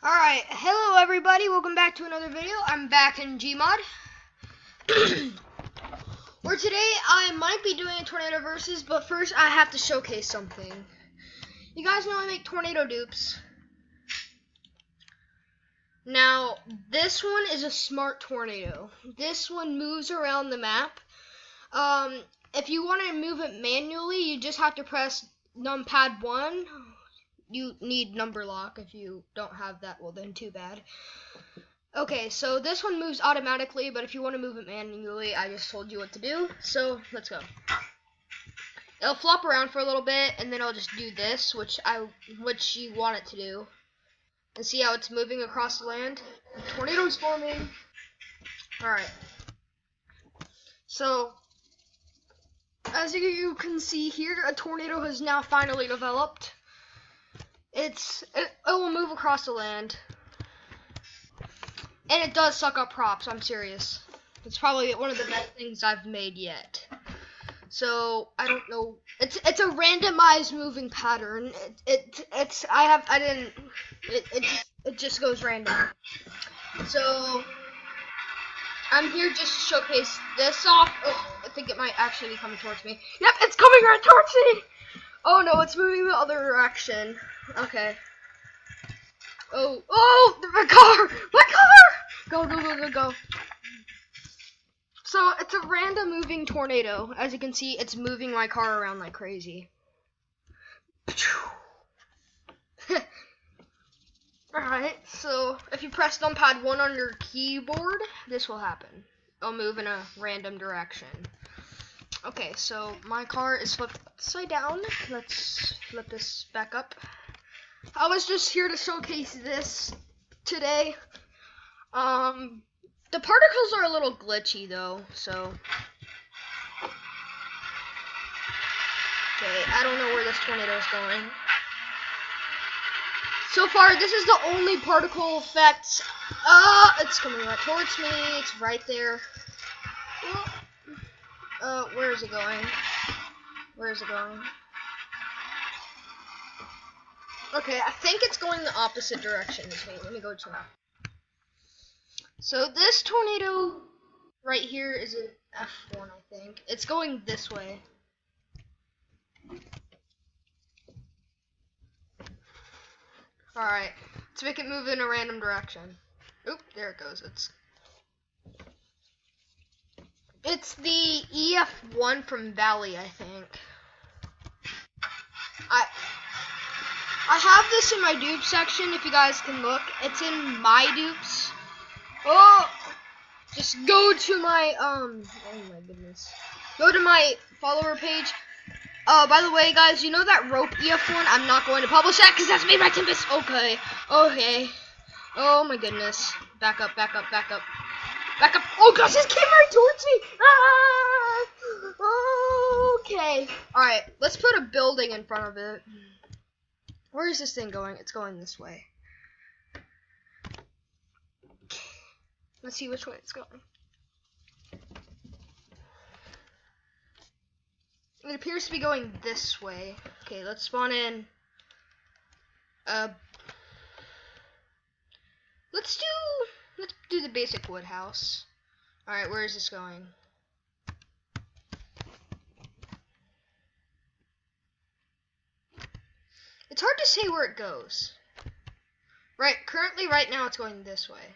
Alright, hello everybody, welcome back to another video. I'm back in Gmod. Where today I might be doing a tornado versus, but first I have to showcase something. You guys know I make tornado dupes. Now, this one is a smart tornado. This one moves around the map. If you want to move it manually, you just have to press numpad 1. You need number lock. If you don't have that, well then too bad. Okay, so this one moves automatically, but if you want to move it manually, I just told you what to do. So let's go. It'll flop around for a little bit, and then I'll just do this, which you want it to do. And see how it's moving across the land? Tornado's forming. Alright. So, as you can see here, a tornado has now finally developed. It will move across the land. And it does suck up props, I'm serious. It's probably one of the best things I've made yet. So, I don't know. It's a randomized moving pattern. It just goes random. So, I'm here just to showcase this off. Oh, I think it might actually be coming towards me. Yep, it's coming right towards me! Oh no, it's moving the other direction. Okay. Oh, my car! My car! Go. So, it's a random moving tornado. As you can see, it's moving my car around like crazy. Alright, so if you press numpad 1 on your keyboard, this will happen. It'll move in a random direction. Okay, so my car is flipped upside down. Let's flip this back up. I was just here to showcase this today. The particles are a little glitchy though, so. Okay, I don't know where this tornado is going. So far, this is the only particle effect. It's coming right towards me. It's right there. Where is it going? Where is it going? Okay, I think it's going the opposite direction as me. Let me go check. So this tornado right here is an F1, I think. It's going this way. Alright, let's make it move in a random direction. Oop, there it goes. It's the EF1 from Valley, I think. I have this in my dupe section, if you guys can look. It's in my dupes. Oh! Just go to my, oh my goodness. Go to my follower page. By the way, guys, you know that rope EF1? I'm not going to publish that because that's made by Tempest. Okay. Oh my goodness. Back up. Oh gosh, this came right towards me. Okay. Alright, let's put a building in front of it. Where is this thing going? It's going this way. Let's see which way it's going. It appears to be going this way. Okay, let's spawn in. Let's do the basic wood house. Alright, where is this going? It's hard to say where it goes. Currently right now it's going this way.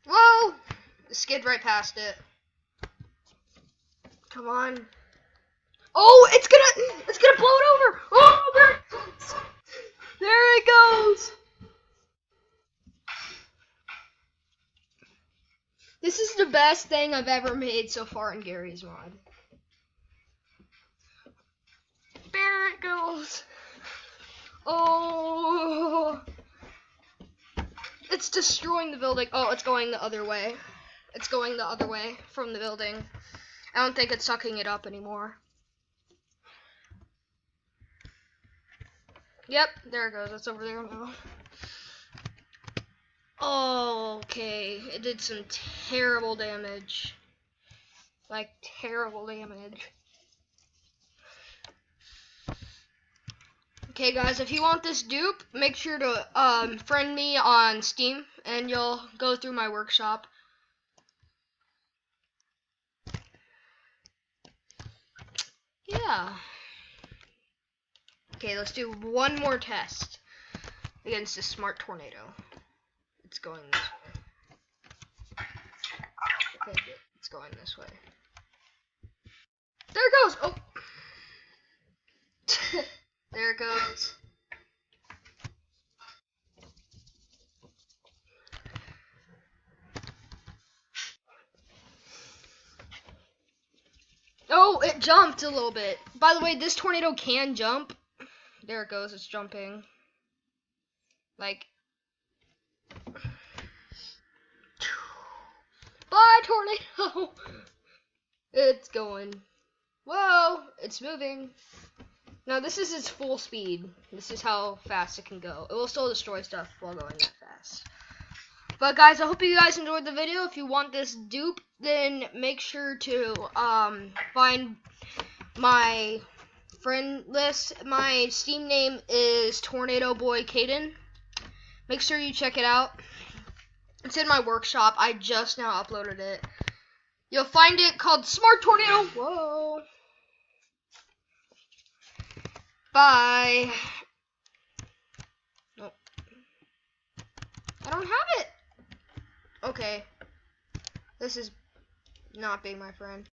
Whoa! Skid right past it. Come on. Oh, it's gonna blow it over! Oh, there it goes! There it goes! This is the best thing I've ever made so far in Gary's mod. There it goes! Oh! It's destroying the building. Oh, it's going the other way. It's going the other way from the building. I don't think it's sucking it up anymore. Yep, there it goes. It's over there now. Oh, okay. It did some terrible damage. Like, terrible damage. Okay, guys, if you want this dupe, make sure to friend me on Steam, and you'll go through my workshop. Yeah. Okay, let's do one more test against this smart tornado. It's going this way. Okay, good. It's going this way. There it goes! Oh! There it goes. Oh, it jumped a little bit. By the way, this tornado can jump. There it goes, it's jumping. Like. Bye, tornado! It's going. Whoa, it's moving. Now, this is its full speed. This is how fast it can go. It will still destroy stuff while going that fast. But guys, I hope you guys enjoyed the video. If you want this dupe, then make sure to find my friend list. My Steam name is Tornado Boy Caden. Make sure you check it out. It's in my workshop. I just now uploaded it. You'll find it called Smart Tornado. Whoa. Bye. Nope. I don't have it. Okay. This is not being my friend.